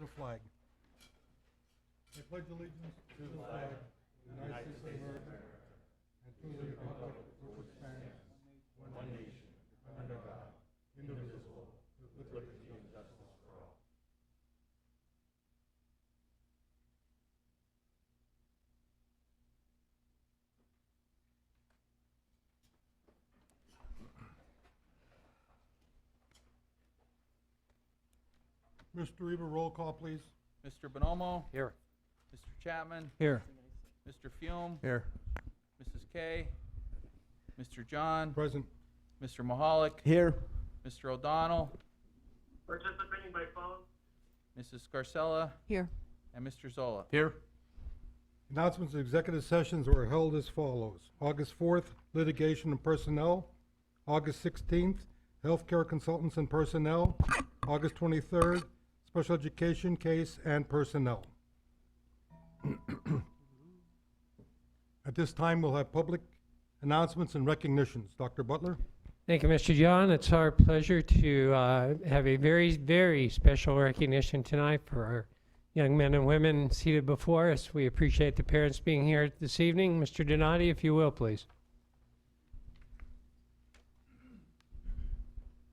the flag. I pledge allegiance to the flag of the United States of America and to the republic for which it stands, one nation, under God, indivisible, with liberty and justice for all. Mr. Reba, roll call, please. Mr. Bonomo? Here. Mr. Chapman? Here. Mr. Fume? Here. Mrs. Kay? Mr. John? Present. Mr. Mahalik? Here. Mr. O'Donnell? Participating by phone. Mrs. Scarcella? Here. And Mr. Zola? Here. Announcements of executive sessions were held as follows. August 4th, litigation and personnel. August 16th, healthcare consultants and personnel. August 23rd, special education case and personnel. At this time, we'll have public announcements and recognitions. Dr. Butler? Thank you, Mr. John. It's our pleasure to have a very, very special recognition tonight for our young men and women seated before us. We appreciate the parents being here this evening. Mr. Donati, if you will, please.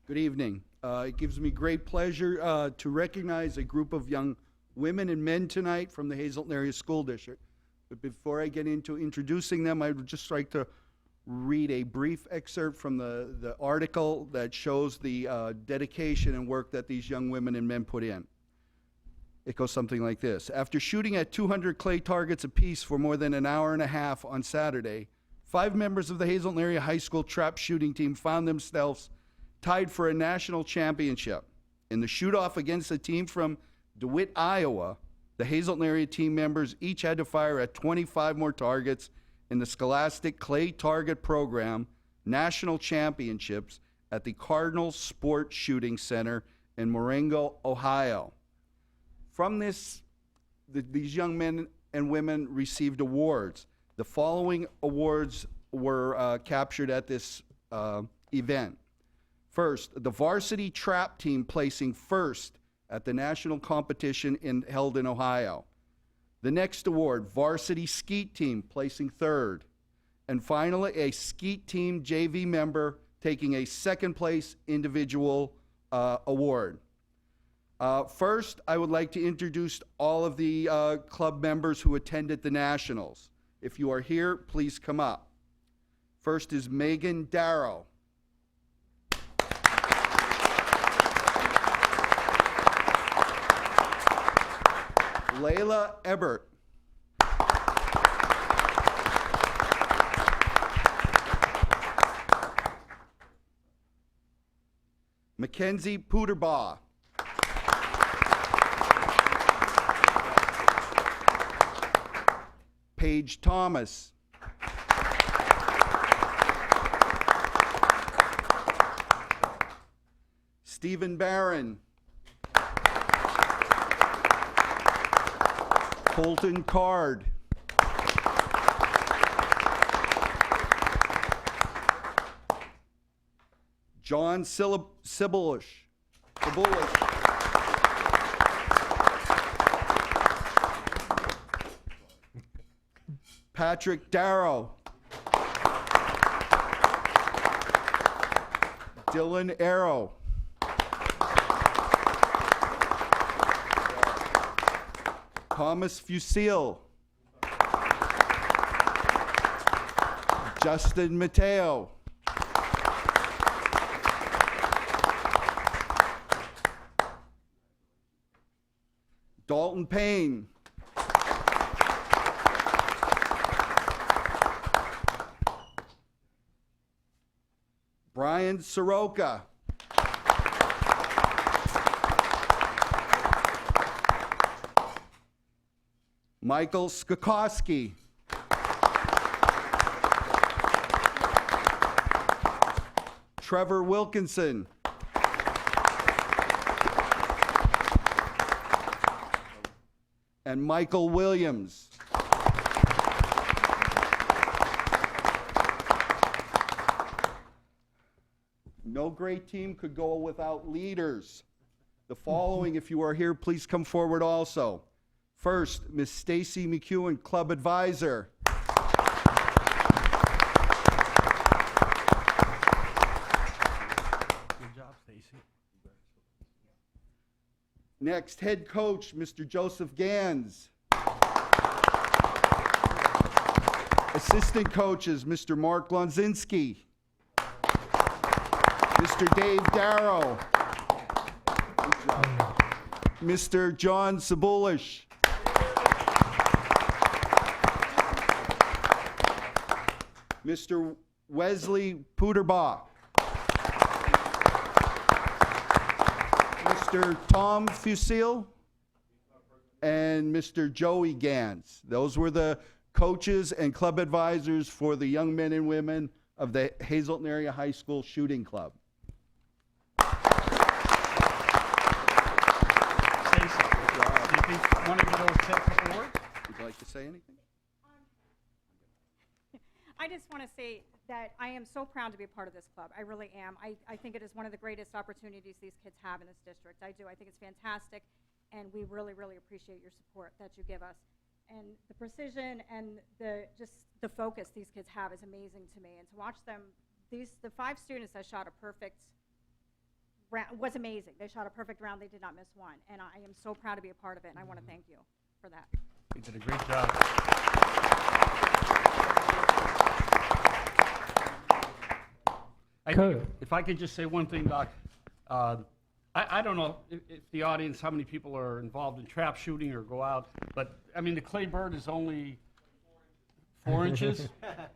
Good evening. It gives me great pleasure to recognize a group of young women and men tonight from the Hazleton Area School District. But before I get into introducing them, I would just like to read a brief excerpt from the article that shows the dedication and work that these young women and men put in. It goes something like this. After shooting at 200 clay targets apiece for more than an hour and a half on Saturday, 5 members of the Hazleton Area High School trap shooting team found themselves tied for a national championship. In the shoot-off against a team from DeWitt, Iowa, the Hazleton area team members each had to fire at 25 more targets in the Scholastic Clay Target Program National Championships at the Cardinal Sport Shooting Center in Marengo, Ohio. From this, these young men and women received awards. The following awards were captured at this event. First, the varsity trap team placing first at the national competition held in Ohio. The next award, varsity skeet team placing third. And finally, a skeet team JV member taking a second place individual award. First, I would like to introduce all of the club members who attended the Nationals. If you are here, please come up. First is Megan Darrow. Layla Ebert. Mackenzie Puderbaugh. Paige Thomas. Stephen Barron. Colton Card. John Sibulish. Patrick Darrow. Dylan Arrow. Thomas Fusil. Justin Mateo. Dalton Payne. Brian Soroka. Michael Skakowski. Trevor Wilkinson. And Michael Williams. No great team could go without leaders. The following, if you are here, please come forward also. First, Miss Stacy McEwen, Club Advisor. Good job, Stacy. Next, Head Coach, Mr. Joseph Gans. Assistant Coaches, Mr. Mark Lonzinski. Mr. Dave Darrow. Mr. John Sabulish. Mr. Wesley Puderbach. Mr. Tom Fusil. And Mr. Joey Gans. Those were the coaches and club advisors for the young men and women of the Hazleton Area High School Shooting Club. Stacy, do you think one of you will say a couple words? Would you like to say anything? I just want to say that I am so proud to be a part of this club. I really am. I think it is one of the greatest opportunities these kids have in this district. I do. I think it's fantastic, and we really, really appreciate your support that you give us. And the precision and the focus these kids have is amazing to me. And to watch them, the 5 students that shot a perfect round was amazing. They shot a perfect round. They did not miss one. And I am so proud to be a part of it, and I want to thank you for that. You did a great job. If I could just say one thing, Doc. I don't know if the audience, how many people are involved in trap shooting or go out, but I mean, the clay bird is only 4 inches,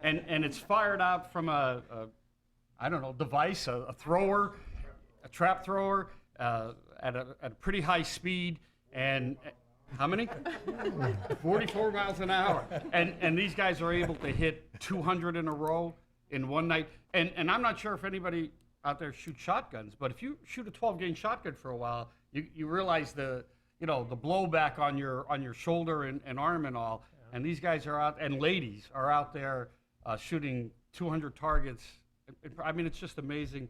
and it's fired out from a I don't know, device, a thrower, a trap thrower, at a pretty high speed, and how many? 44 miles an hour. And these guys are able to hit 200 in a row in one night. And I'm not sure if anybody out there shoots shotguns, but if you shoot a 12-gauge shotgun for a while, you realize the blowback on your shoulder and arm and all. Yeah. And these guys are out, and ladies are out there shooting 200 targets. I mean, it's just amazing.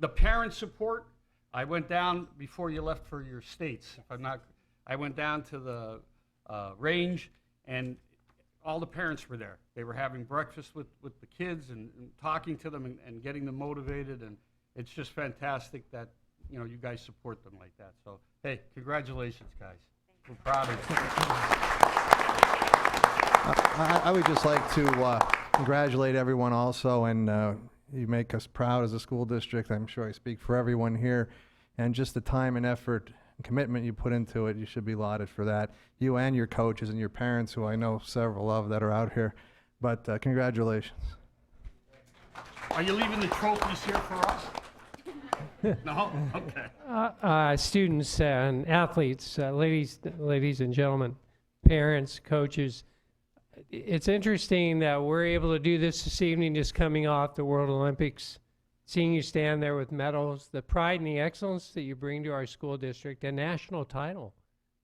The parent support. I went down before you left for your states. I went down to the range, and all the parents were there. They were having breakfast with the kids and talking to them and getting them motivated, and it's just fantastic that you guys support them like that. So hey, congratulations, guys. We're proud of you. I would just like to congratulate everyone also, and you make us proud as a school district. I'm sure I speak for everyone here, and just the time and effort and commitment you put into it, you should be lauded for that. You and your coaches and your parents, who I know several of that are out here, but congratulations. Are you leaving the trophies here for us? No? Okay. Students and athletes, ladies and gentlemen, parents, coaches, it's interesting that we're able to do this evening, just coming off the World Olympics, seeing you stand there with medals. The pride and the excellence that you bring to our school district, a national title,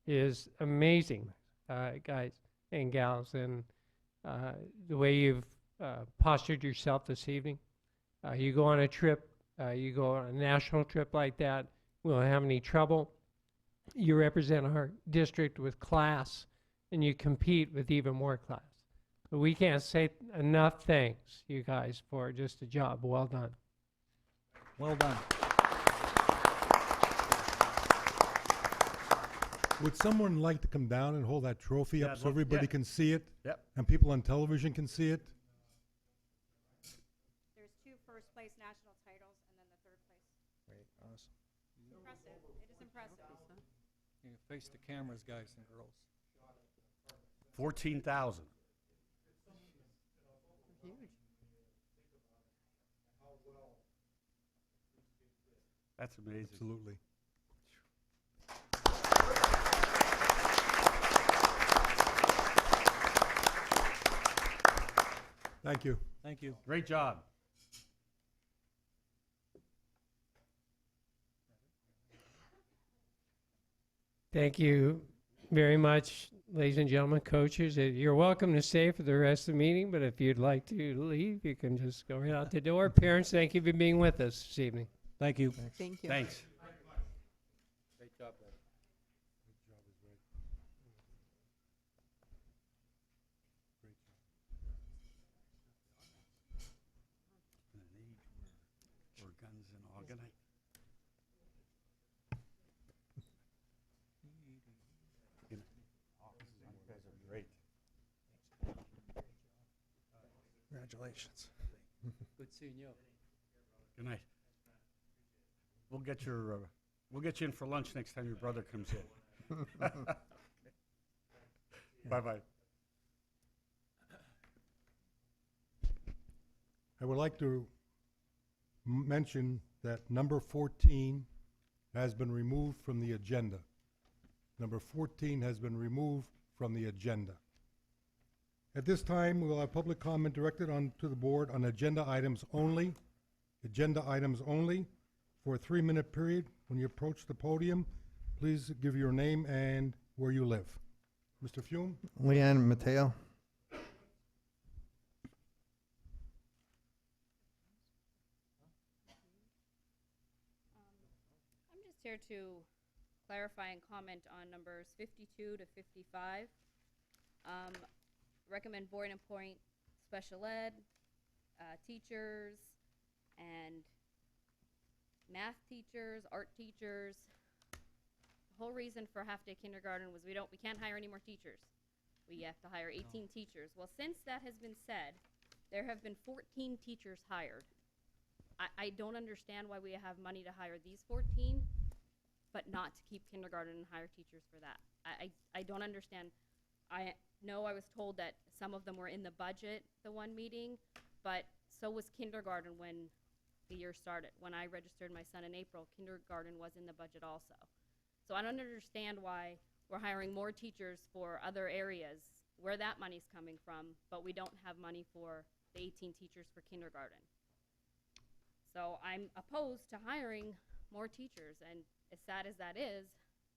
is amazing, guys and gals, and the way you've postured yourself this evening. You go on a trip, you go on a national trip like that, we won't have any trouble. You represent our district with class, and you compete with even more class. But we can't say enough thanks, you guys, for just a job well done. Well done. Would someone like to come down and hold that trophy Yeah, up I'd so love- everybody yeah. can see it? Yep. And people on television can see it? There's 2 first-place national titles and then the 3rd place. Great, awesome. Impressive. It is impressive. You can face the cameras, guys and girls. 14,000. That's amazing. Absolutely. Thank you. Thank you. Great job. Thank you very much, ladies and gentlemen, coaches. You're welcome to stay for the rest of the meeting, but if you'd like to leave, you can just go right out the door. Parents, thank you for being with us this evening. Thank you. Thank you. Thanks. Congratulations. Good seeing you. Good night. We'll get you in for lunch next time your brother comes in. Bye-bye. I would like to mention that number 14 has been removed from the agenda. Number 14 has been removed from the agenda. At this time, we will have public comment directed to the board on agenda items only. Agenda items only for a 3-minute period. When you approach the podium, please give your name and where you live. Mr. Fume? Leanne Mateo. I'm just here to clarify and comment on numbers 52 to 55. Recommend board and appoint special ed, teachers, and math teachers, art teachers. The whole reason for half-day kindergarten was we can't hire any more teachers. We have to hire 18 teachers. Well, since that has been said, there have been 14 teachers hired. I don't understand why we have money to hire these 14, but not to keep kindergarten and hire teachers for that. I don't understand. I know I was told that some of them were in the budget, the one meeting, but so was kindergarten when the year started. When I registered my son in April, kindergarten was in the budget also. So I don't understand why we're hiring more teachers for other areas, where that money's coming from, but we don't have money for the 18 teachers for kindergarten. So I'm opposed to hiring more teachers, and as sad as that is,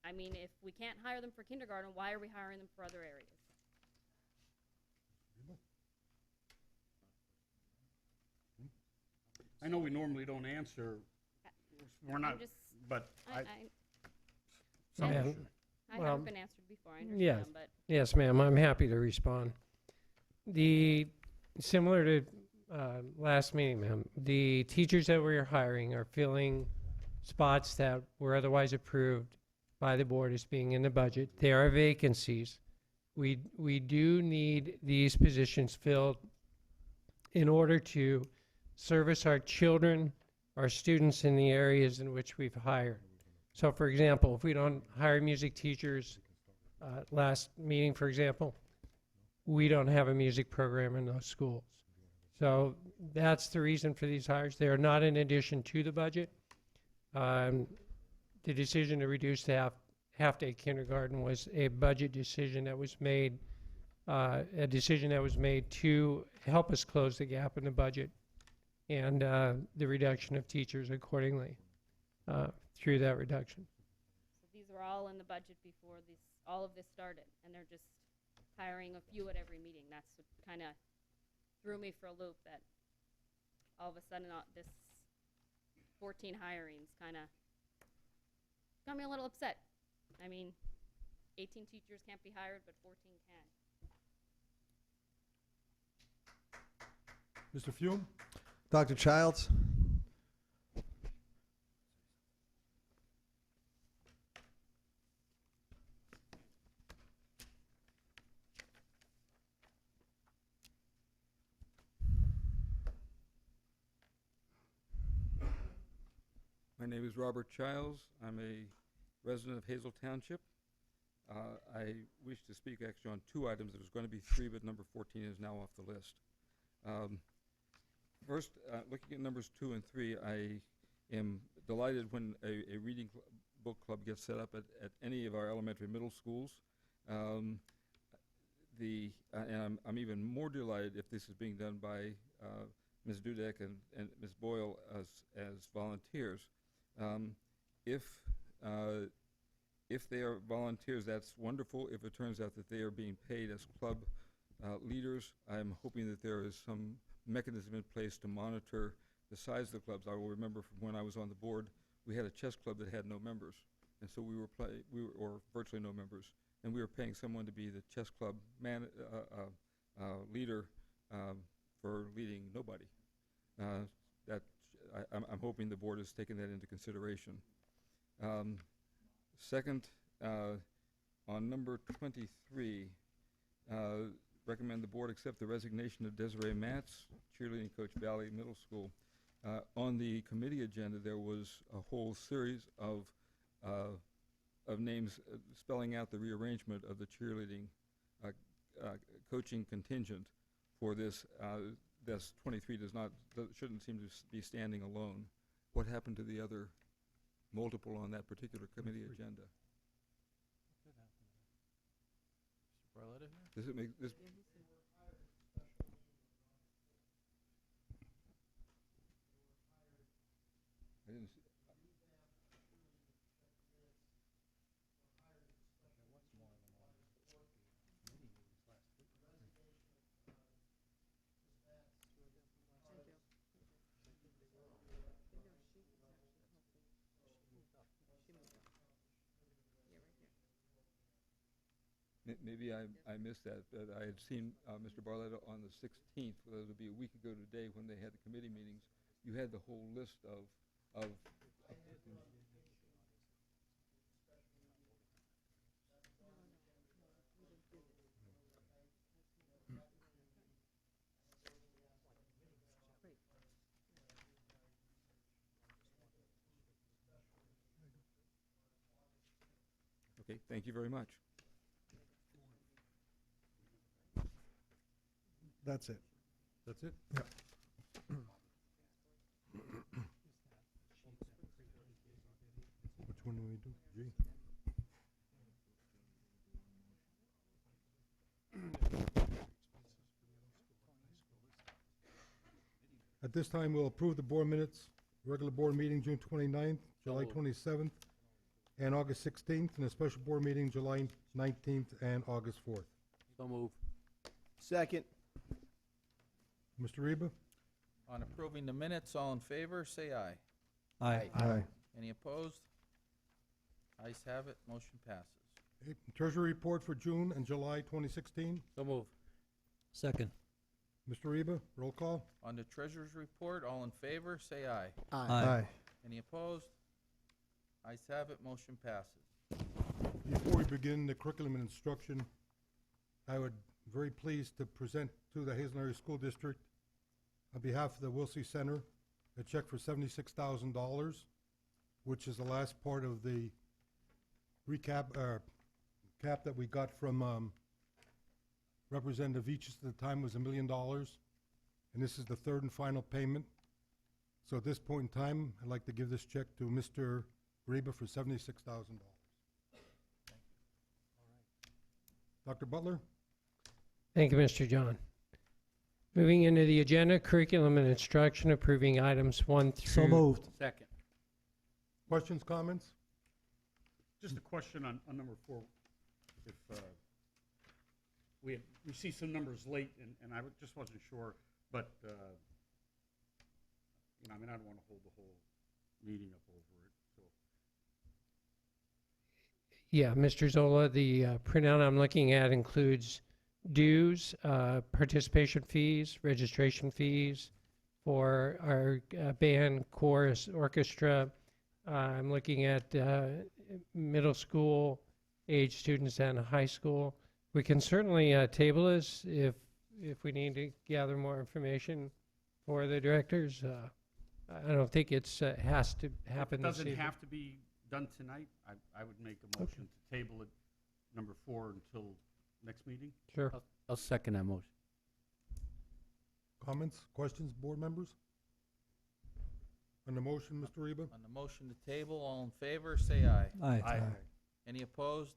I mean, if we can't hire them for kindergarten, why are we hiring them for other areas? I know we normally don't answer. We're not, just- but I some Yeah. should. I Well, haven't been answered before, I understand, yes. but Yes, ma'am, I'm happy to respond. Similar to last meeting, ma'am, the teachers that we're hiring are filling spots that were otherwise approved by the board as being in the budget. There are vacancies. We do need these positions filled in order to service our children, our students in the areas in which we've hired. So for example, if we don't hire music teachers, last meeting, for example, we don't have a music program in those schools. So that's the reason for these hires. They are not in addition to the budget. The decision to reduce the half-day kindergarten was a budget decision that was made, to help us close the gap in the budget and the reduction of teachers accordingly through that reduction. so these were all in the budget before all of this started, and they're just hiring a few at every meeting. That's what kind of threw me for a loop, that all of a sudden this 14 hirings kind of got me a little upset. I mean, 18 teachers can't be hired, but 14 can. Mr. Fume? Dr. Childs. My name is Robert Childs. I'm a resident of Hazel Township. I wish to speak actually on 2 items. There was going to be 3, but number 14 is now off the list. First, looking at numbers 2 and 3, I am delighted when a reading book club gets set up at any of our elementary middle schools. And I'm even more delighted if this is being done by Ms. Dudek and Ms. Boyle as volunteers. If they are volunteers, that's wonderful. If it turns out that they are being paid as club leaders, I'm hoping that there is some mechanism in place to monitor the size of the clubs. I will remember from when I was on the board, we had a chess club that had no members, and so we were or virtually no members, and we were paying someone to be the chess club leader for leading nobody. I'm hoping the board has taken that into consideration. Second, on number 23, recommend the board accept the resignation of Desiree Matz, cheerleading coach, Valley Middle School. On the committee agenda, there was a whole series of names spelling out the rearrangement of the cheerleading coaching contingent for this. This 23 shouldn't seem to be standing alone. What happened to the other multiple on that particular committee agenda? Mr. Barletta here? Does it make this? I didn't see. Maybe I missed that, but I had seen Mr. Barletta on the 16th, well, it would be a week ago today when they had the committee meetings. You had the whole list of Okay, thank you very much. That's it. That's it? Yeah. Which one do we do? G? At this time, we'll approve the board minutes, regular board meeting June 29th, July 27th, and August 16th, and a special board meeting July 19th and August 4th. So move. Second. Mr. Reba? On approving the minutes, all in favor, say aye. Aye. Aye. Any opposed? Ayes have it, motion passes. Treasury report for June and July 2016. So move. Second. Mr. Reba, roll call. On the treasurer's report, all in favor, say aye. Aye. Any opposed? Ayes have it, motion passes. Before we begin the curriculum and instruction, I would very pleased to present to the Hazleton Area School District, on behalf of the Wilsey Center, a check for $76,000, which is the last part of the cap that we got from Representative Veach's. At the time was $1 million, and this is the third and final payment. So at this point in time, I'd like to give this check to Mr. Reba for $76,000. Dr. Butler? Thank you, Mr. John. Moving into the agenda, curriculum and instruction, approving items 1 through... So moved. Second. Questions, comments? Just a question on number 4. If we see some numbers late, and I just wasn't sure, but I mean, I don't want to hold the whole meeting up over it. So Yeah, Mr. Zola, the printout I'm looking at includes dues, participation fees, registration fees for our band, chorus, orchestra. I'm looking at middle school age students and high school. We can certainly table this if we need to gather more information for the directors. I don't think it's has to happen it this doesn't evening. have to be done tonight. I would make a motion to table it, number 4, until next meeting. Sure. I'll second that motion. Comments, questions, board members? On the motion, Mr. Reba? On the motion to table, all in favor, say aye. Aye. Any opposed?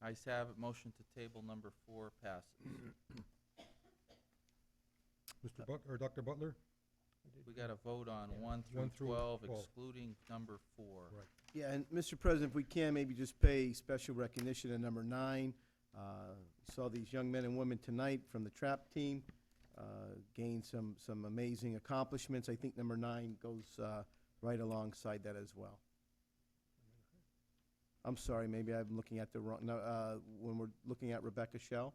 Ayes have it, motion to table number 4 passes. Mr. Butler, or Dr. Butler? We got to vote on 1 1 through through 12, 12. excluding number 4. Right. Yeah, and Mr. President, if we can, maybe just pay special recognition to number 9. Saw these young men and women tonight from the trap team gain some amazing accomplishments. I think number 9 goes right alongside that as well. I'm sorry, maybe I'm looking at the wrong, no, when we're looking at Rebecca Shell.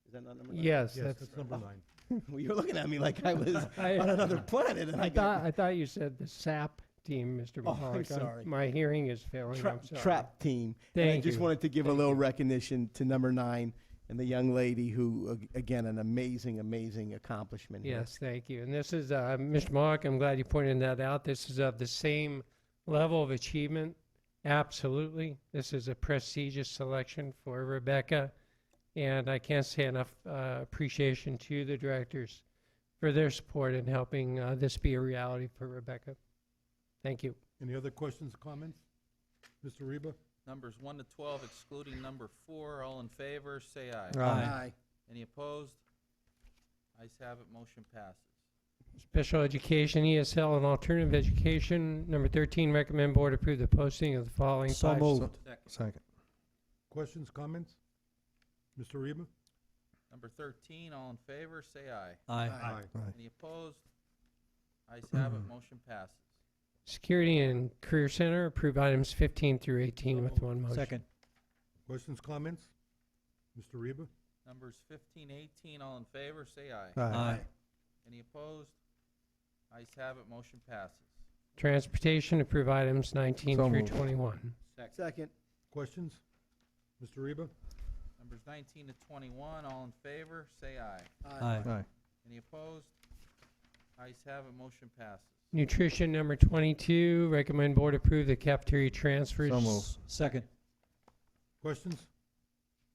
Is that not number 9? Yes, Yes, that's. that's number 9. Well, you're looking at me like I was I- on another planet, and I got I thought you said the SAP team, Mr. Oh, I'm Mahalik. sorry. My hearing is failing. I'm sorry. trap team. And I Thank just you. wanted to give a little recognition to number 9 and the young lady who, again, an amazing, amazing accomplishment here. Yes, thank you. And this is, Mr. Mock, I'm glad you pointed that out. This is of the same level of achievement. Absolutely. This is a prestigious selection for Rebecca. And I can't say enough appreciation to the directors for their support in helping this be a reality for Rebecca. Thank you. Any other questions, comments? Mr. Reba? Numbers 1 to 12 excluding number 4, all in favor, say aye. Aye. Any opposed? Ayes have it, motion passes. Special education, ESL, and alternative education. Number 13, recommend board approve the posting of the following So five. moved. Second. Questions, comments? Mr. Reba? Number 13, all in favor, say aye. Aye. Aye. Any opposed? Ayes have it, motion passes. Security and Career Center, approve items 15 through 18 with one motion. Second. Questions, comments? Mr. Reba? Numbers 15, 18, all in favor, say aye. Aye. Any opposed? Ayes have it, motion passes. Transportation, approve items 19 So through moved. 21. Second. Questions? Mr. Reba? Numbers 19 to 21, all in favor, say aye. Aye. Aye. Any opposed? Ayes have it, motion passes. Nutrition, number 22, recommend board approve the cafeteria transfers. So moved. Second. Questions?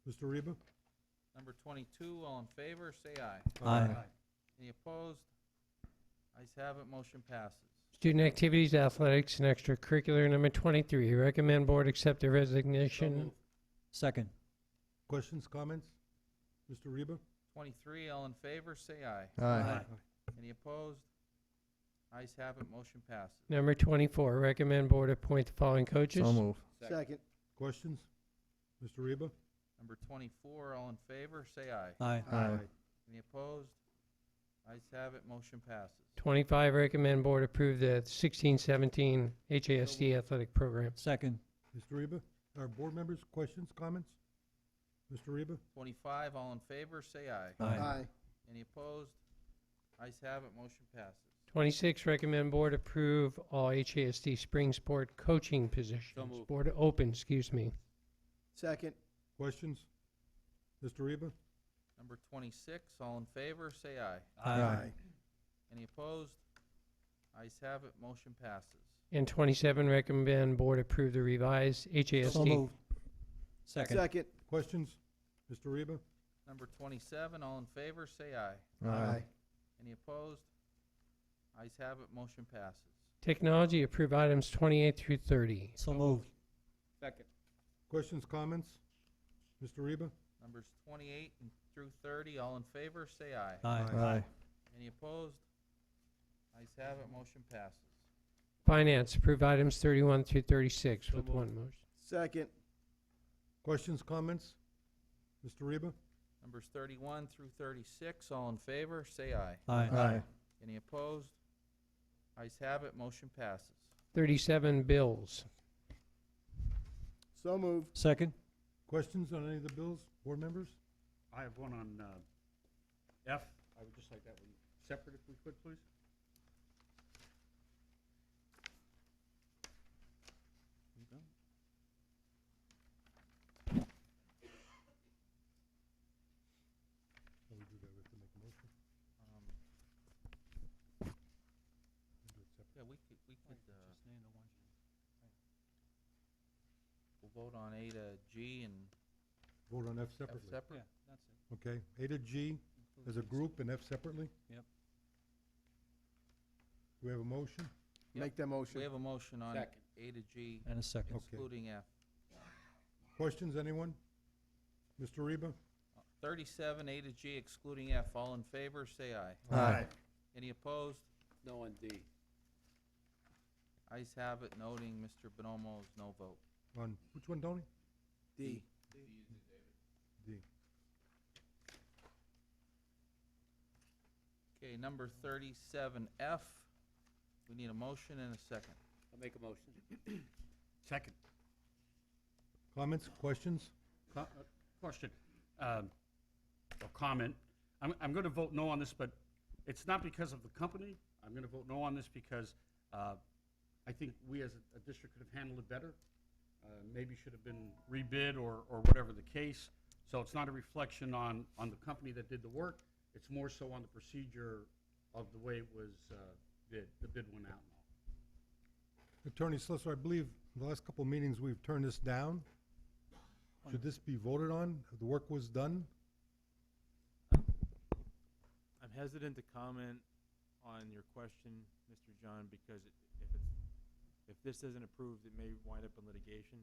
Mr. Reba? Number 22, all in favor, say aye. Aye. Any opposed? Ayes have it, motion passes. Student activities, athletics, and extracurricular, number 23, recommend board accept the resignation. Second. Questions, comments? Mr. Reba? 23, all in favor, say aye. Aye. Any opposed? Ayes have it, motion passes. Number 24, recommend board appoint the following coaches. So moved. Second. Questions? Mr. Reba? Number 24, all in favor, say aye. Aye. Aye. Any opposed? Ayes have it, motion passes. 25, recommend board approve the 16-17 HASD athletic program. Second. Mr. Reba? Our board members, questions, comments? Mr. Reba? 25, all in favor, say aye. Aye. Any opposed? Ayes have it, motion passes. 26, recommend board approve all HASD spring sport coaching positions. moved. Board open, excuse me. Second. Questions? Mr. Reba? Number 26, all in favor, say aye. Aye. Any opposed? Ayes have it, motion passes. And 27, recommend board approve the revised HASD. So moved. Second. Second. Questions? Mr. Reba? Number 27, all in favor, say aye. Aye. Any opposed? Ayes have it, motion passes. Technology, approve items 28 through 30. So moved. Second. Questions, comments? Mr. Reba? Numbers 28 through 30, all in favor, say aye. Aye. Aye. Any opposed? Ayes have it, motion passes. Finance, approve items 31 through 36 with one motion. Second. Questions, comments? Mr. Reba? Numbers 31 through 36, all in favor, say aye. Aye. Aye. Any opposed? Ayes have it, motion passes. 37, bills. So moved. Second. Questions on any of the bills, board members? I have one on F. I would just like that one separate if we could, please. How we do that, we have to make a motion? Yeah, we could, we'll vote on A to G and Vote on F F separately. separate? that's it. Okay, A to G as a group and F separately? Yep. Do we have a motion? Yep. Make that motion. We have a motion on Second. A to G And a second. Okay. excluding F. Questions, anyone? Mr. Reba? 37, A to G excluding F, all in favor, say aye. Aye. Any opposed? No on D. Ayes have it, noting Mr. Bonomo's no vote. On, which one, Tony? D. D. Okay, number 37F, we need a motion and a second. I'll make a motion. Second. Comments, questions? Question, or comment. I'm going to vote no on this, but it's not because of the company. I'm going to vote no on this because I think we as a district could have handled it better. Maybe should have been rebid or whatever the case. So it's not a reflection on the company that did the work, it's more so on the procedure of the way it was bid, the bid went out and all. Attorney Solicitor, I believe the last couple of meetings we've turned this down. Should this be voted on? The work was done? I'm hesitant to comment on your question, Mr. John, because if this isn't approved, it may wind up in litigation.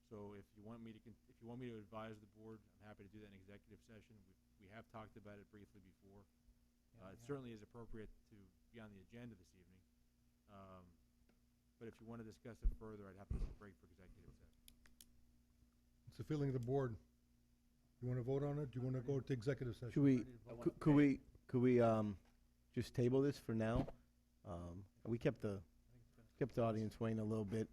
So if you want me to advise the board, I'm happy to do that in executive session. We have talked about it briefly before. It certainly is appropriate to be on the agenda this evening. But if you want to discuss it further, I'd have to break for executive session. It's the feeling of the board. You want to vote on it? Do you want to go to executive session? Should we, could we just table this for now? We kept the audience waiting a little bit.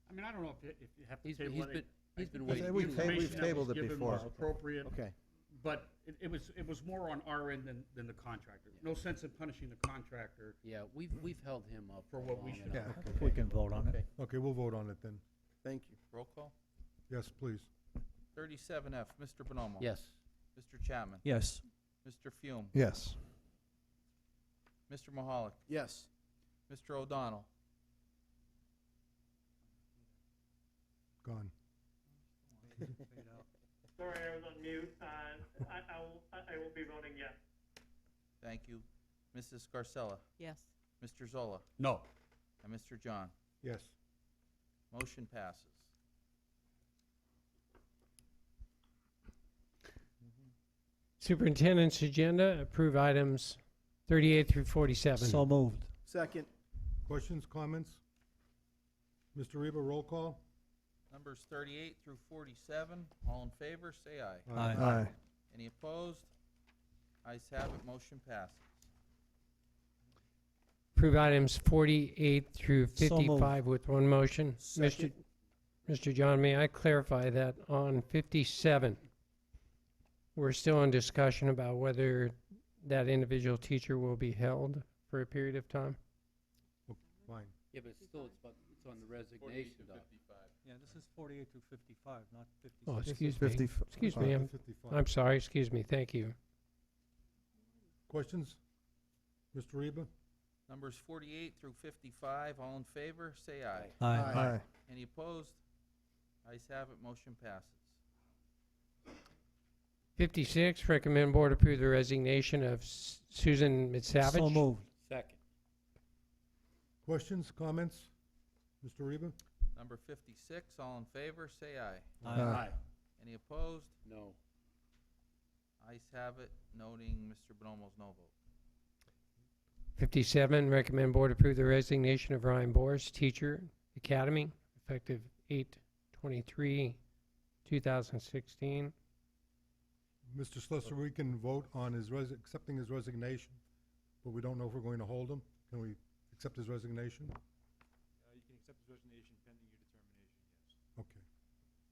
I mean, I don't know if you have to He's table it. been I waiting. think We've the information that tabled was it given before. was appropriate. Okay. But it was more on our end than the contractor. No sense in punishing the contractor Yeah, we've held him up for what we long should. enough. Yeah. We can vote on it. Okay, we'll vote on it then. Thank you. Roll call. Yes, please. 37F, Mr. Bonomo. Yes. Mr. Chapman. Yes. Mr. Fume. Yes. Mr. Mahalik. Yes. Mr. O'Donnell. Gone. Sorry, I was on mute. I will be voting yes. Thank you. Mrs. Scarcella. Yes. Mr. Zola. No. And Mr. John. Yes. Motion passes. Superintendent's agenda, approve items 38 through 47. So moved. Second. Questions, comments? Mr. Reba, roll call? Numbers 38 through 47, all in favor, say aye. Aye. Any opposed? Ayes have it, motion passes. Approve items 48 through So moved. 55 with one motion. Second. Mr. John, may I clarify that on 57, we're still in discussion about whether that individual teacher will be held for a period of time? Fine. Yeah, but it's on the resignation, Doc. Yeah, this is 48 through 55, not 56. Oh, This excuse is me. 50 Excuse Five me, to I'm 55. I'm sorry, excuse me, thank you. Questions? Mr. Reba? Numbers 48 through 55, all in favor, say aye. Aye. Any opposed? Ayes have it, motion passes. 56, recommend board approve the resignation of Susan Mitsavage. So moved. Second. Questions, comments? Mr. Reba? Number 56, all in favor, say aye. Aye. Any opposed? No. Ayes have it, noting Mr. Bonomo's no vote. 57, recommend board approve the resignation of Ryan Boris, teacher, academy, effective 8/23/2016. Mr. Slesser, we can vote on his accepting his resignation, but we don't know if we're going to hold him. Can we accept his resignation? You can accept his resignation pending your determination, yes. Okay.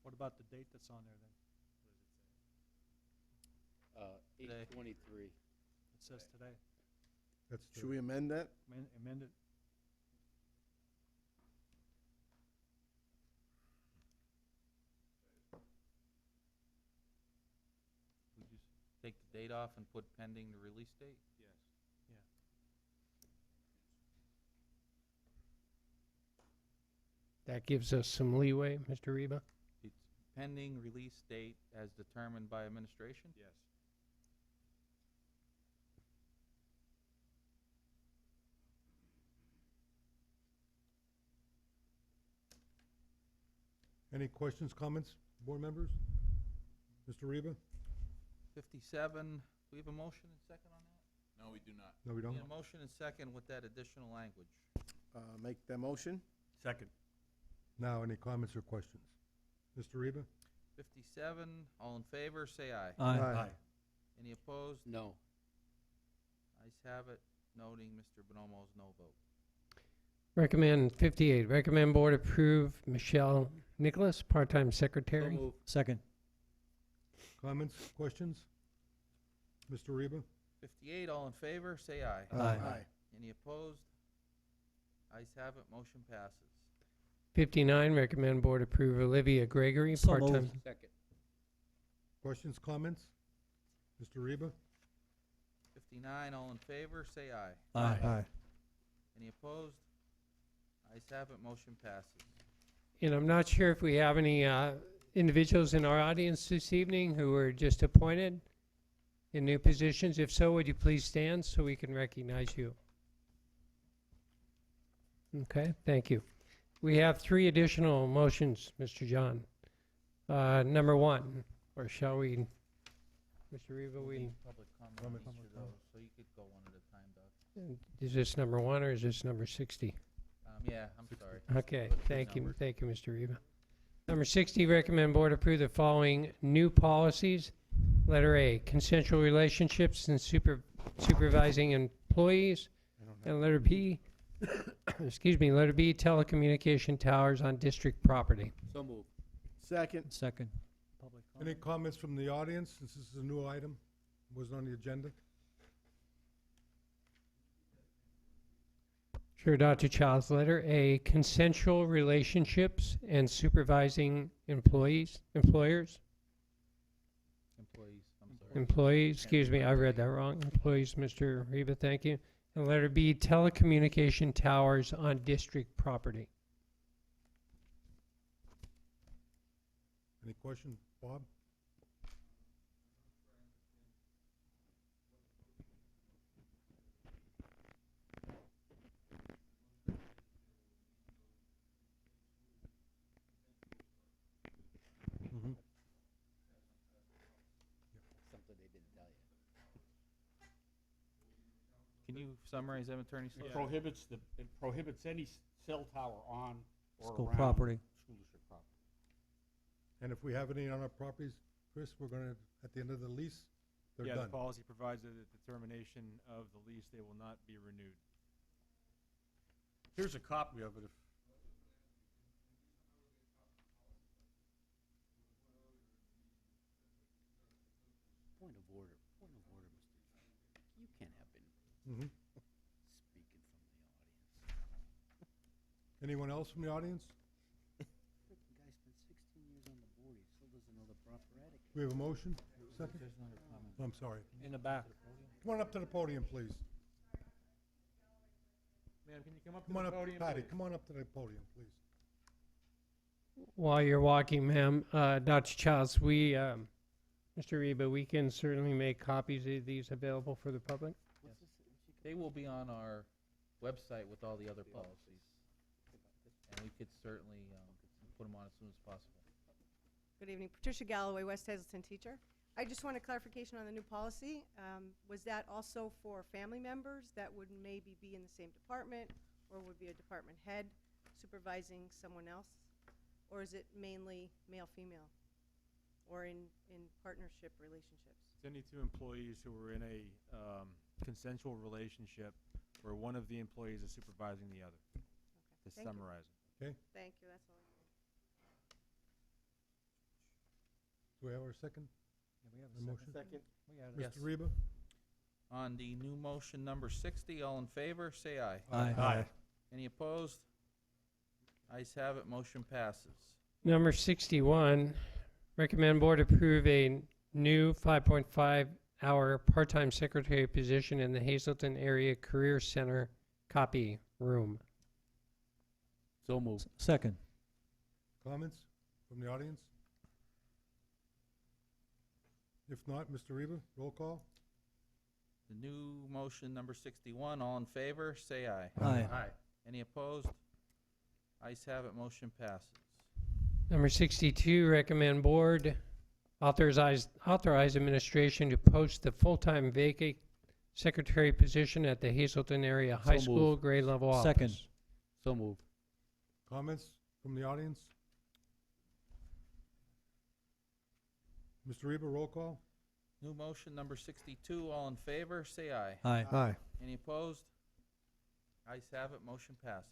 What about the date that's on there then? Today. 8/23. It says today. That's Should we amend that? Amend it. We just take the date off and put pending the release date? Yes. That gives us some leeway, Mr. Reba. It's pending release date as determined by administration? Yes. Any questions, comments, board members? Mr. Reba? 57, we have a motion and second on that? No, we do not. No, we don't? Need a motion and second with that additional language. Make that motion? Second. Now, any comments or questions? Mr. Reba? 57, all in favor, say aye. Aye. Any opposed? No. Ayes have it, noting Mr. Bonomo's no vote. Recommend 58, recommend board approve Michelle Nicholas, part-time secretary. Second. Comments, questions? Mr. Reba? 58, all in favor, say aye. Aye. Any opposed? Ayes have it, motion passes. 59, recommend board approve Olivia Gregory, So part-time. moved. Second. Questions, comments? Mr. Reba? 59, all in favor, say aye. Aye. Any opposed? Ayes have it, motion passes. And I'm not sure if we have any individuals in our audience this evening who were just appointed in new positions. If so, would you please stand so we can recognize you? Okay, thank you. We have 3 additional motions, Mr. John. Number 1, or shall we, Mr. Reba, we, Public comment on each of those, so you could go one at a time, Doug. is this number 1 or is this number 60? Yeah, I'm sorry. Okay, Put 3 thank you, numbers. thank you, Mr. Reba. Number 60, recommend board approve the following new policies. Letter A, consensual relationships and supervising employees. And letter B, excuse me, letter B, telecommunication towers on district property. So moved. Second. Second. Public Any comment? comments from the audience, since this is a new item, wasn't on the agenda? Sure, Dr. Childs. Letter A, consensual relationships and supervising employers. Employees, I'm sorry. Employees, excuse me, I read that wrong. Employees, Mr. Reba, thank you. And letter B, telecommunication towers on district property. Any questions, Bob? Something they didn't tell you. Can you summarize that, Attorney It Slaughter? prohibits any cell tower on or School around property. school district property. And if we have any on our properties, Chris, we're gonna, at the end of the lease, they're Yeah, done. the policy provides that at the termination of the lease, they will not be renewed. Here's a copy of it if. Point of order, Mr. You can't have been Mhm. speaking from the audience. Anyone else from the audience? Frickin' guy spent 16 years on the board, he still doesn't know the proper etiquette. We have a motion? Second? There's another comment. I'm sorry. In the back. Come on up to the podium, please. Ma'am, can you come up to Come on the up, podium, Patty, please? come on up to the podium, please. While you're walking, ma'am, Dr. Childs, we, Mr. Reba, we can certainly make copies of these available for the public. They will be on our website with all the other policies. And we could certainly put them on as soon as possible. Good evening. Patricia Galloway, West Hazleton teacher. I just want a clarification on the new policy. Was that also for family members that would maybe be in the same department or would be a department head supervising someone else? Or is it mainly male-female or in partnership relationships? It's any 2 employees who are in a consensual relationship where one of the employees is supervising the other, to Thank you. summarize it. Okay, Thank you, that's all. do we have our second? We have A motion? Second. Yes. Mr. Reba? On the new motion number 60, all in favor, say aye. Aye. Any opposed? Ayes have it, motion passes. Number 61, recommend board approve a new 5.5-hour part-time secretary position in the Hazleton Area Career Center copy room. So moved. Second. Comments from the audience? If not, Mr. Reba, roll call? The new motion number 61, all in favor, say aye. Aye. Any opposed? Ayes have it, motion passes. Number 62, recommend board authorize administration to post the full-time vacant secretary position at the Hazleton Area High So School moved. grade level office. Second. So moved. Comments from the audience? Mr. Reba, roll call? New motion number 62, all in favor, say aye. Aye. Aye. Any opposed? Ayes have it, motion passes.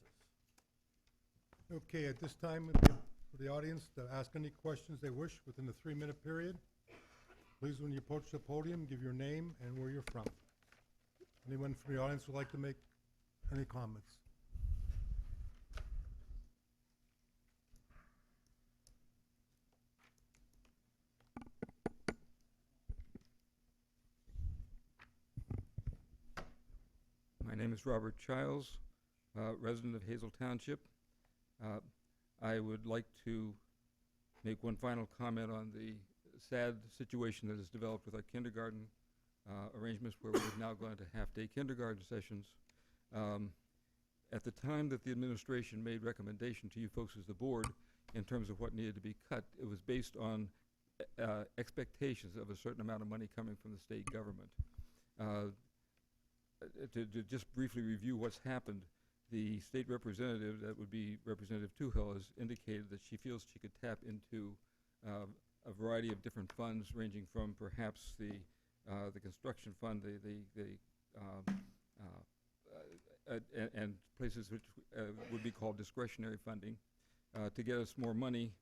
Okay, at this time, it'd be for the audience to ask any questions they wish within the 3-minute period. Please, when you approach the podium, give your name and where you're from. Anyone from the audience would like to make any comments? My name is Robert Childs, resident of Hazel Township. I would like to make one final comment on the sad situation that has developed with our kindergarten arrangements, where we've now gone to half-day kindergarten sessions. At the time that the administration made recommendation to you folks as the board in terms of what needed to be cut, it was based on expectations of a certain amount of money coming from the state government. To just briefly review what's happened, the state representative, that would be Representative Toohill, has indicated that she feels she could tap into a variety of different funds, ranging from perhaps the construction fund, and places which would be called discretionary funding, to get us more money.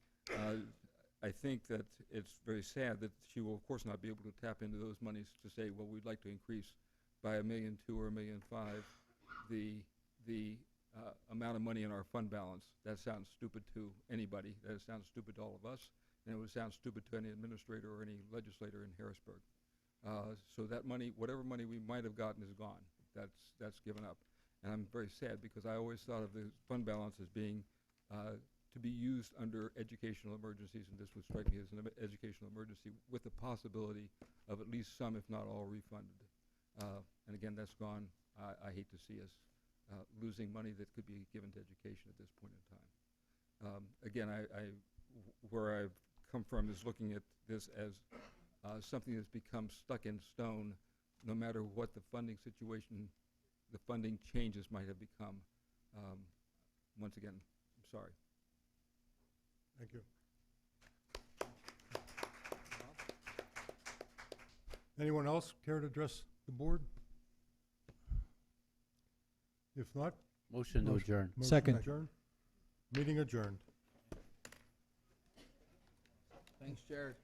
I think that it's very sad that she will, of course, not be able to tap into those monies to say, well, we'd like to increase by $1.2 million or $1.5 million the amount of money in our fund balance. That sounds stupid to anybody. That sounds stupid to all of us, and it would sound stupid to any administrator or any legislator in Harrisburg. So that money, whatever money we might have gotten, is gone. That's given up, and I'm very sad because I always thought of the fund balance as being to be used under educational emergencies, and this would strike me as an educational emergency with the possibility of at least some, if not all, refunded. And again, that's gone. I hate to see us losing money that could be given to education at this point in time. Again, where I've come from is looking at this as something that's become stuck in stone, no matter what the funding situation, the funding changes might have become. Once again, I'm sorry. Thank you. Anyone else care to address the board? If not, Motion to adjourn. motion Second. adjourned. Meeting adjourned. Thanks, Jared.